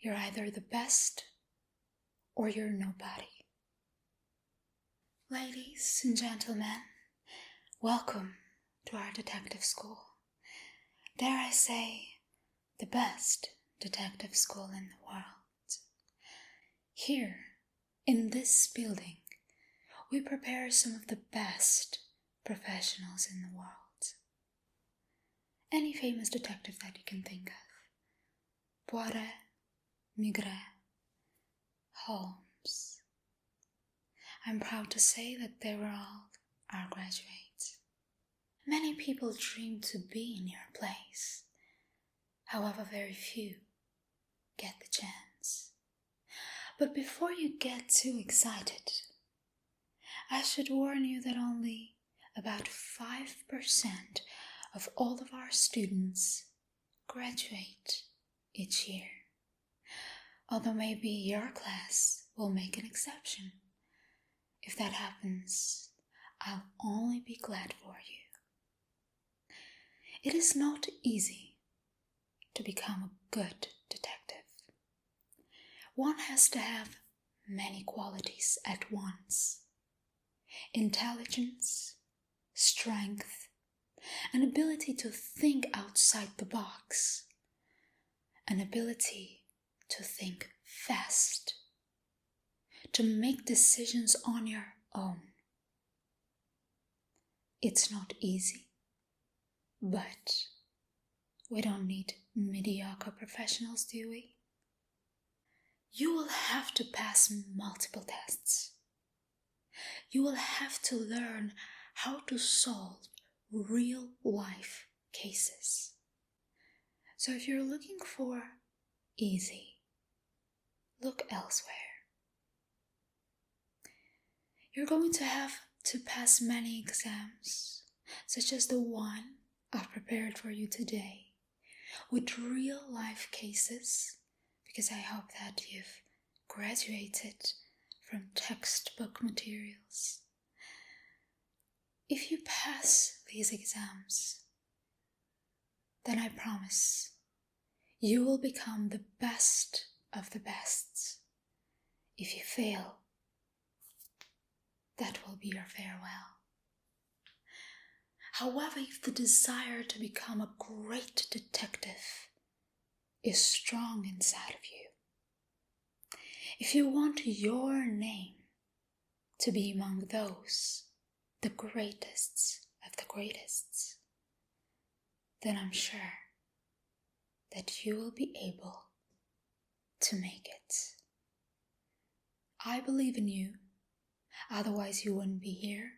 You're either the best or you're nobody. Ladies and gentlemen, welcome to our detective school. Dare I say, the best detective school in the world. Here, in this building, we prepare some of the best professionals in the world. Any famous detective that you can think of. Poirot, Maigret, Holmes. I'm proud to say that they were all our graduates. Many people dream to be in your place. However, very few get the chance. But before you get too excited, I should warn you that only about 5% of all of our students graduate each year. Although maybe your class will make an exception. If that happens, I'll only be glad for you. It is not easy to become a good detective. One has to have many qualities at once. Intelligence, strength, an ability to think outside the box, an ability to think fast, to make decisions on your own. It's not easy, but we don't need mediocre professionals, do we? You will have to pass multiple tests. You will have to learn how to solve real-life cases. So if you're looking for easy, look elsewhere. You're going to have to pass many exams, such as the one I've prepared for you today, with real-life cases, because I hope that you've graduated from textbook materials. If you pass these exams, then I promise you will become the best of the best. If you fail, that will be your farewell. However, if the desire to become a great detective is strong inside of you, if you want your name to be among those, the greatest of the greatest, then I'm sure that you will be able to make it. I believe in you, otherwise you wouldn't be here.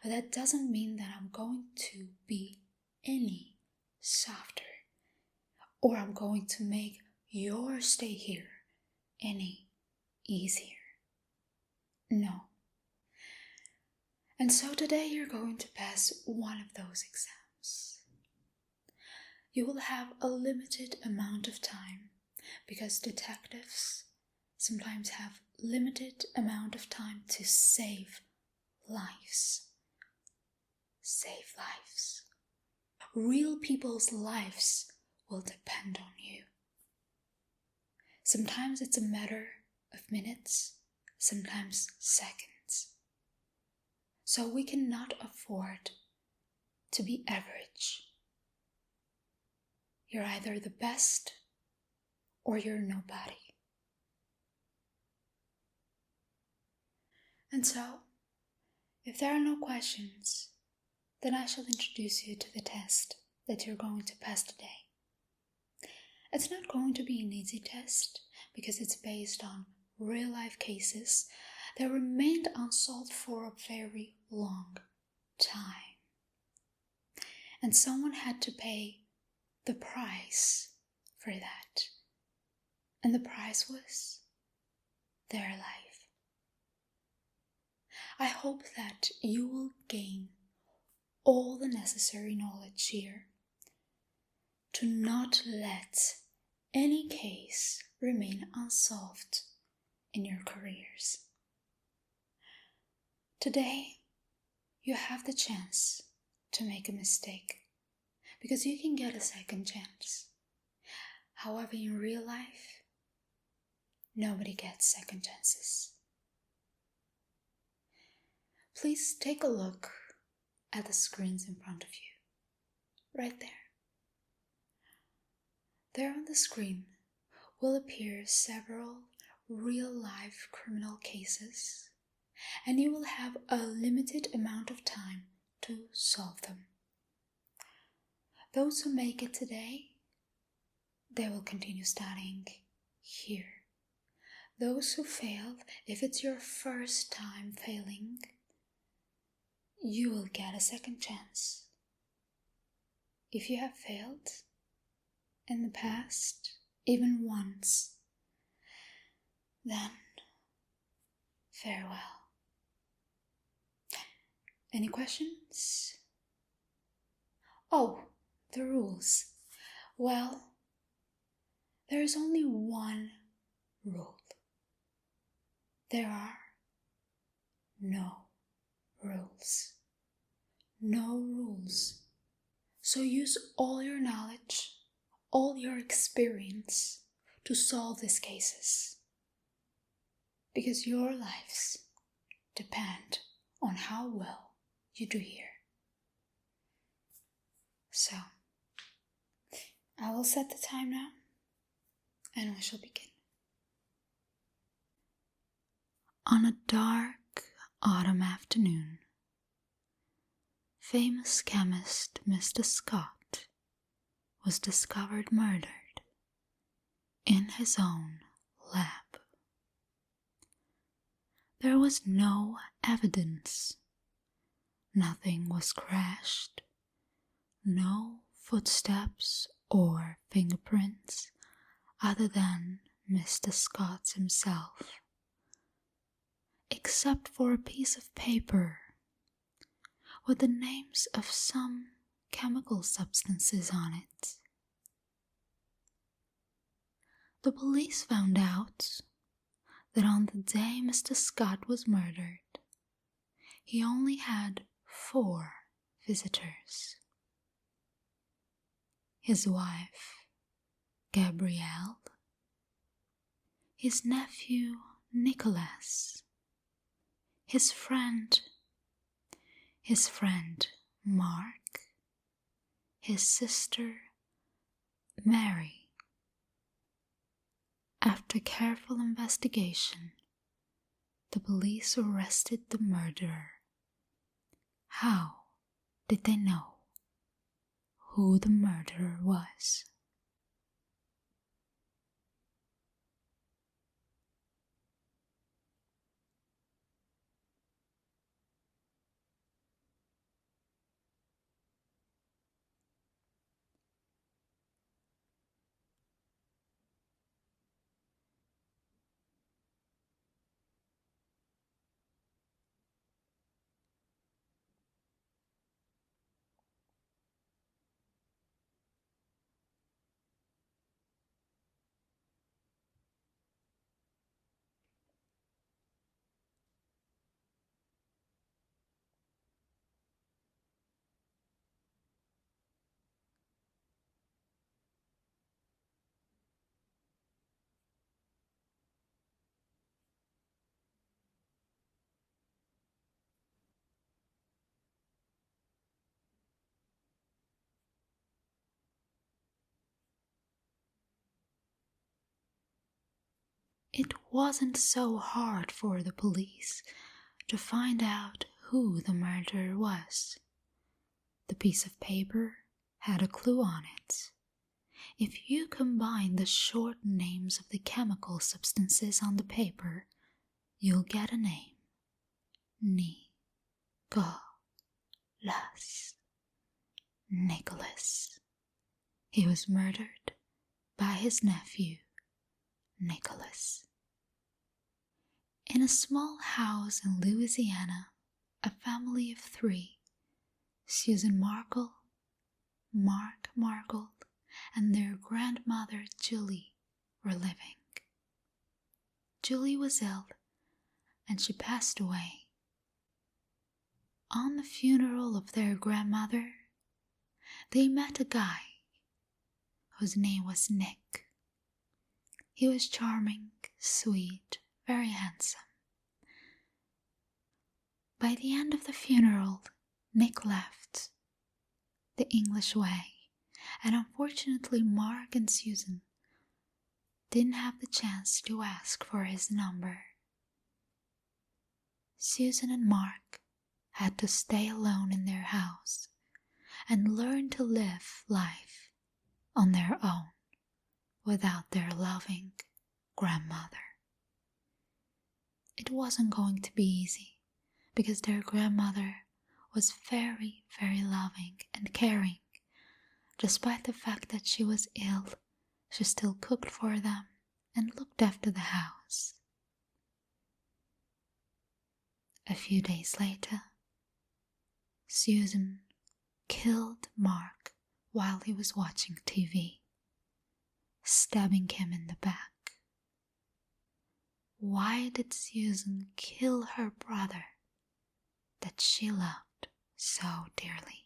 But that doesn't mean that I'm going to be any softer, or I'm going to make your stay here any easier. No. And so today you're going to pass one of those exams. You will have a limited amount of time, because detectives sometimes have limited amount of time to save lives. Save lives. Real people's lives will depend on you. Sometimes it's a matter of minutes, sometimes seconds. So we cannot afford to be average. You're either the best or you're nobody. And so, if there are no questions, then I shall introduce you to the test that you're going to pass today. It's not going to be an easy test, because it's based on real-life cases that remained unsolved for a very long time. And someone had to pay the price for that. And the price was their life. I hope that you will gain all the necessary knowledge here to not let any case remain unsolved in your careers. Today, you have the chance to make a mistake, because you can get a second chance. However, in real life, Nobody gets second chances. Please take a look at the screens in front of you, right there. There on the screen will appear several real-life criminal cases, and you will have a limited amount of time to solve them. Those who make it today, they will continue studying here. Those who fail, if it's your first time failing, you will get a second chance. If you have failed in the past, even once, then farewell. Any questions? Oh, the rules. Well, there is only one rule. There are no rules. No rules. So use all your knowledge, all your experience to solve these cases. Because your lives depend on how well you do here. So, I will set the time now, and we shall begin. On a dark autumn afternoon, famous chemist Mr. Scott was discovered murdered in his own lab. There was no evidence. Nothing was crashed. No footsteps or fingerprints other than Mr. Scott's himself, except for a piece of paper with the names of some chemical substances on it. The police found out that on the day Mr. Scott was murdered, he only had 4 visitors. His wife, Gabrielle, his nephew, Nicolas, his friend Mark, his sister, Mary. After careful investigation, the police arrested the murderer. How did they know who the murderer was? It wasn't so hard for the police to find out who the murderer was. The piece of paper had a clue on it. If you combine the short names of the chemical substances on the paper, you'll get a name. Nicolas. He was murdered by his nephew, Nicolas. In a small house in Louisiana, a family of 3, Susan Markle, Mark Markle, and their grandmother Julie were living. Julie was ill, and she passed away. On the funeral of their grandmother, they met a guy whose name was Nick. He was charming, sweet, very handsome. By the end of the funeral, Nick left the English way, and unfortunately Mark and Susan didn't have the chance to ask for his number. Susan and Mark had to stay alone in their house and learn to live life on their own without their loving grandmother. It wasn't going to be easy because their grandmother was very, very loving and caring. Despite the fact that she was ill, she still cooked for them and looked after the house. A few days later, Susan killed Mark while he was watching TV, stabbing him in the back. Why did Susan kill her brother that she loved so dearly?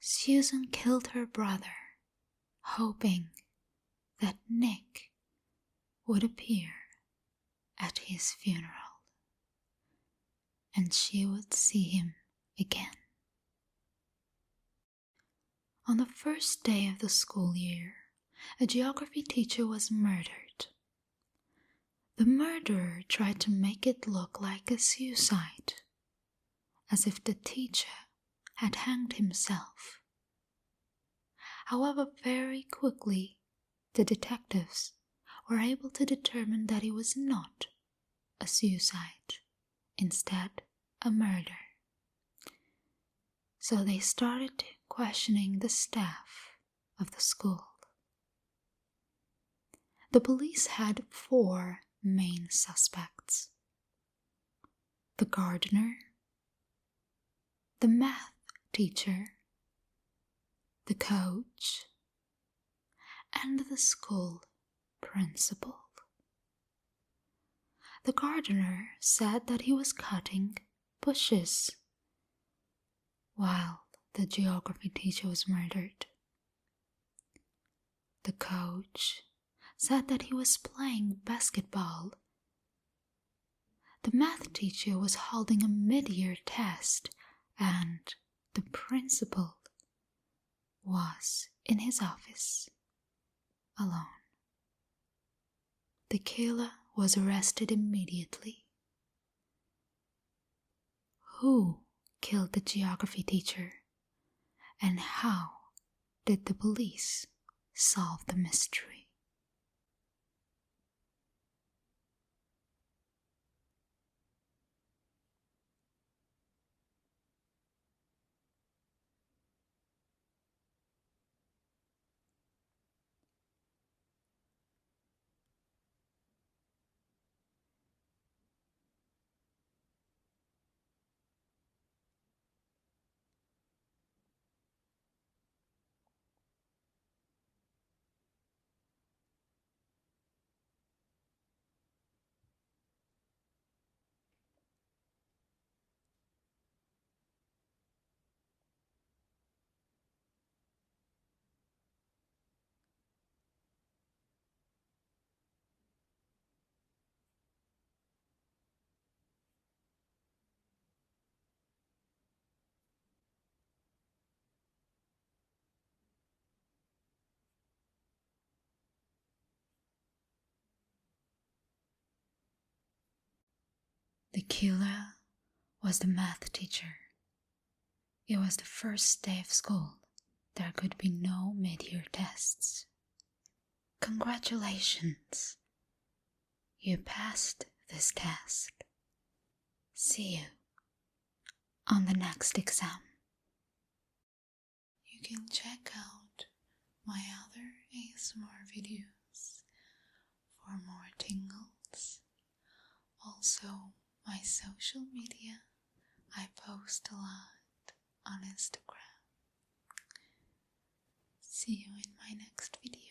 Susan killed her brother, hoping that Nick would appear at his funeral and she would see him again. On the first day of the school year, a geography teacher was murdered. The murderer tried to make it look like a suicide, as if the teacher had hanged himself. However, very quickly, the detectives were able to determine that it was not a suicide, instead a murder. So they started questioning the staff of the school. The police had 4 main suspects: the gardener, the math teacher, the coach, and the school principal. The gardener said that he was cutting bushes while the geography teacher was murdered. The coach said that he was playing basketball. The math teacher was holding a mid-year test, and the principal was in his office alone. The killer was arrested immediately. Who killed the geography teacher, and how did the police solve the mystery? The killer was the math teacher. It was the first day of school. There could be no mid-year tests. Congratulations! You passed this test. See you on the next exam. You can check out my other ASMR videos for more tingles. Also, my social media, I post a lot on Instagram. See you in my next video.